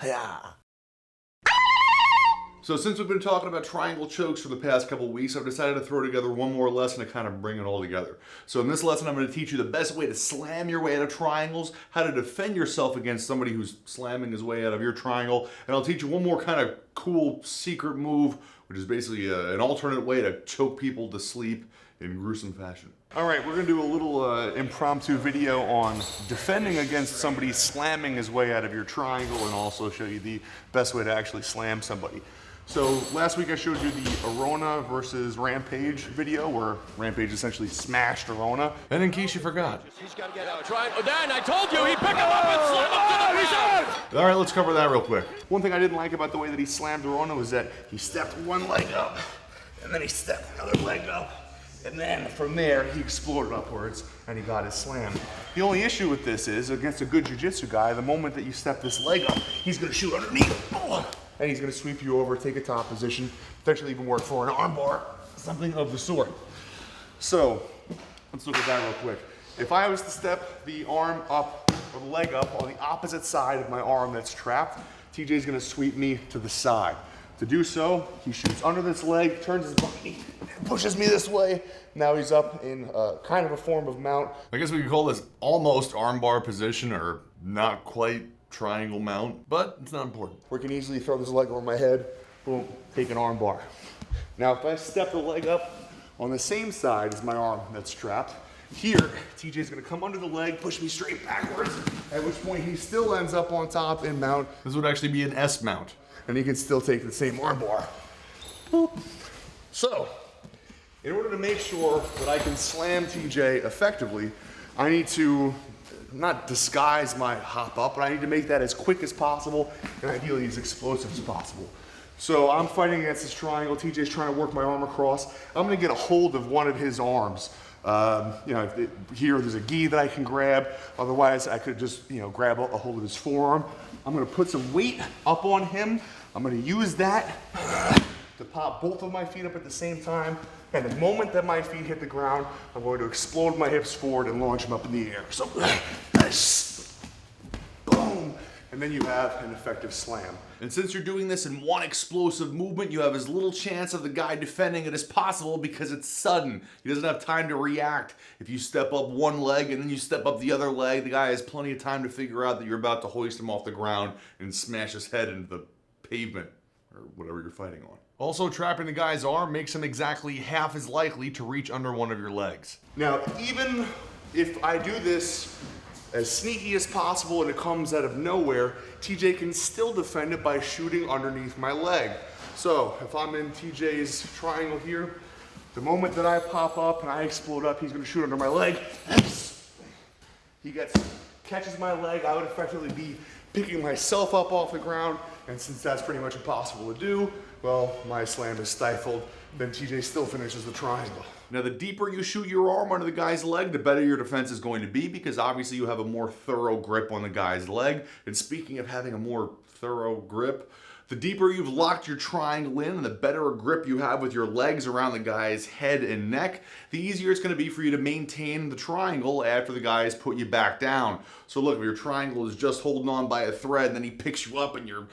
Yeah. So since we've been talking about triangle chokes for the past couple weeks, I've decided to throw together one more lesson to kind of bring it all together. So in this lesson, I'm going to teach you the best way to slam your way out of triangles, how to defend yourself against somebody who's slamming his way out of your triangle, and I'll teach you one more kind of cool secret move, which is basically an alternate way to choke people to sleep in gruesome fashion. All right, we're gonna do a little impromptu video on defending against somebody slamming his way out of your triangle, and also show you the best way to actually slam somebody. So last week I showed you the Arona versus Rampage video where Rampage essentially smashed Arona. And in case you forgot. He's got to get out. Try. Oh, Dan, I told you, he picked him up and slammed him to the ground. All right, let's cover that real quick. One thing I didn't like about the way that he slammed Arona was that he stepped one leg up, and then he stepped another leg up. And then from there, he exploded upwards and he got his slam. The only issue with this is, against a good jiu-jitsu guy, the moment that you step this leg up, he's gonna shoot underneath. And he's gonna sweep you over, take a top position, potentially even work for an armbar, something of the sort. So, let's look at that real quick. If I was to step the arm up, or the leg up, on the opposite side of my arm that's trapped, TJ's gonna sweep me to the side. To do so, he shoots under this leg, turns his body, and pushes me this way. Now he's up in kind of a form of mount. I guess we could call this almost armbar position, or not quite triangle mount, but it's not important. We can easily throw this leg over my head, boom, take an armbar. Now if I step the leg up on the same side as my arm that's trapped, here, TJ's gonna come under the leg, push me straight backwards, at which point he still ends up on top in mount. This would actually be an S mount. And he can still take the same armbar. So, in order to make sure that I can slam TJ effectively, I need to not disguise my hop up, but I need to make that as quick as possible and ideally as explosive as possible. So I'm fighting against this triangle. TJ's trying to work my arm across. I'm gonna get a hold of one of his arms. Here there's a gi that I can grab. Otherwise, I could just grab a hold of his forearm. I'm gonna put some weight up on him. I'm gonna use that to pop both of my feet up at the same time. And the moment that my feet hit the ground, I'm going to explode my hips forward and launch them up in the air. So, boom. And then you have an effective slam. And since you're doing this in one explosive movement, you have as little chance of the guy defending it as possible because it's sudden. He doesn't have time to react. If you step up one leg and then you step up the other leg, the guy has plenty of time to figure out that you're about to hoist him off the ground and smash his head into the pavement or whatever you're fighting on. Also, trapping the guy's arm makes him exactly half as likely to reach under one of your legs. Now, even if I do this as sneaky as possible and it comes out of nowhere, TJ can still defend it by shooting underneath my leg. So if I'm in TJ's triangle here, the moment that I pop up and I explode up, he's gonna shoot under my leg. He catches my leg, I would effectively be picking myself up off the ground, and since that's pretty much impossible to do, well, my slam is stifled, then TJ still finishes the triangle. Now, the deeper you shoot your arm under the guy's leg, the better your defense is going to be, because obviously you have a more thorough grip on the guy's leg. And speaking of having a more thorough grip, the deeper you've locked your triangle in and the better a grip you have with your legs around the guy's head and neck, the easier it's going to be for you to maintain the triangle after the guy has put you back down. So look, if your triangle is just holding on by a thread and then he picks you up and you're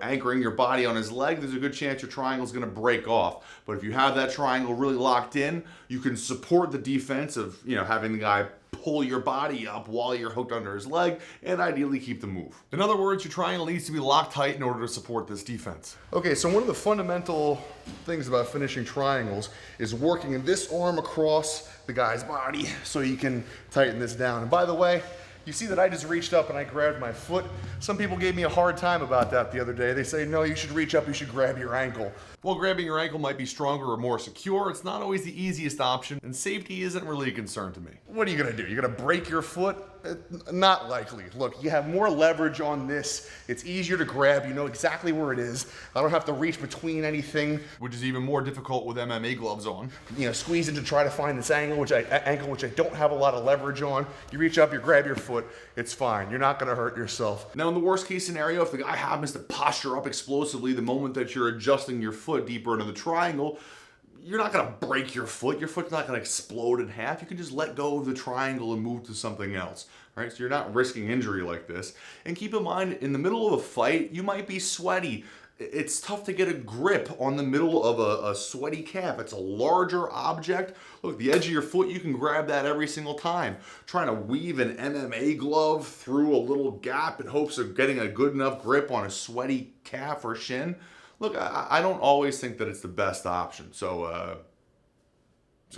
anchoring your body on his leg, there's a good chance your triangle is going to break off. But if you have that triangle really locked in, you can support the defense of having the guy pull your body up while you're hooked under his leg, and ideally keep the move. In other words, your triangle needs to be locked tight in order to support this defense. Okay, so one of the fundamental things about finishing triangles is working this arm across the guy's body so you can tighten this down. And by the way, you see that I just reached up and I grabbed my foot. Some people gave me a hard time about that the other day. They say, no, you should reach up, you should grab your ankle. While grabbing your ankle might be stronger or more secure, it's not always the easiest option, and safety isn't really a concern to me. What are you gonna do? You're gonna break your foot? Not likely. Look, you have more leverage on this. It's easier to grab. You know exactly where it is. I don't have to reach between anything, which is even more difficult with MMA gloves on. Squeeze in to try to find this ankle, which I don't have a lot of leverage on. You reach up, you grab your foot. It's fine. You're not gonna hurt yourself. Now, in the worst case scenario, if the guy happens to posture up explosively the moment that you're adjusting your foot deeper into the triangle, you're not gonna break your foot. Your foot's not gonna explode in half. You can just let go of the triangle and move to something else. right? So you're not risking injury like this. And keep in mind, in the middle of a fight, you might be sweaty. It's tough to get a grip on the middle of a sweaty calf. It's a larger object. Look, the edge of your foot, you can grab that every single time. Trying to weave an MMA glove through a little gap in hopes of getting a good enough grip on a sweaty calf or shin. Look, I don't always think that it's the best option. So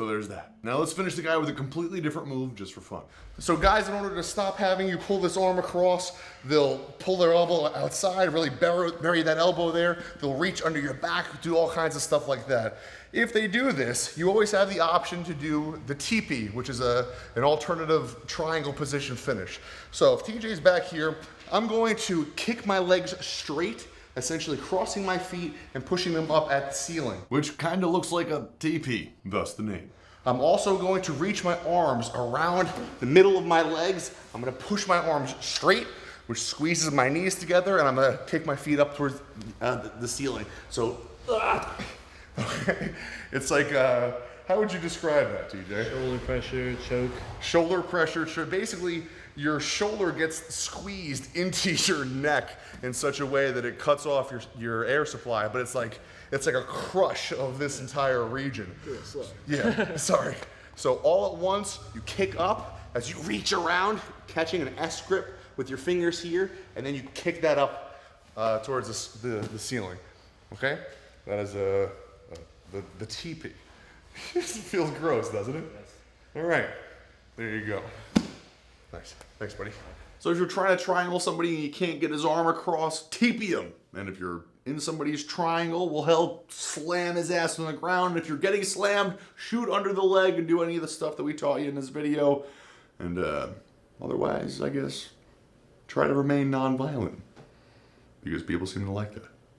there's that. Now let's finish the guy with a completely different move just for fun. So guys, in order to stop having you pull this arm across, they'll pull their elbow outside, really bury that elbow there. They'll reach under your back, do all kinds of stuff like that. If they do this, you always have the option to do the TeePee, which is an alternative triangle position finish. So if TJ's back here, I'm going to kick my legs straight, essentially crossing my feet and pushing them up at the ceiling. Which kind of looks like a TeePee, thus the name. I'm also going to reach my arms around the middle of my legs. I'm gonna push my arms straight, which squeezes my knees together, and I'm gonna kick my feet up towards the ceiling. So, okay. It's like, how would you describe that, TJ? Shoulder pressure, choke. Shoulder pressure, basically your shoulder gets squeezed into your neck in such a way that it cuts off your air supply, but it's like a crush of this entire region. Yeah, sorry. So all at once, you kick up as you reach around, catching an S grip with your fingers here, and then you kick that up towards the ceiling. Okay? That is the TeePee. It feels gross, doesn't it? Yes. All right, there you go. Nice, thanks, buddy. So if you're trying to triangle somebody and you can't get his arm across, TeePee him. And if you're in somebody's triangle, well, hell, slam his ass on the ground. And if you're getting slammed, shoot under the leg and do any of the stuff that we taught you in this video. And otherwise, I guess, try to remain non-violent, because people seem to like that.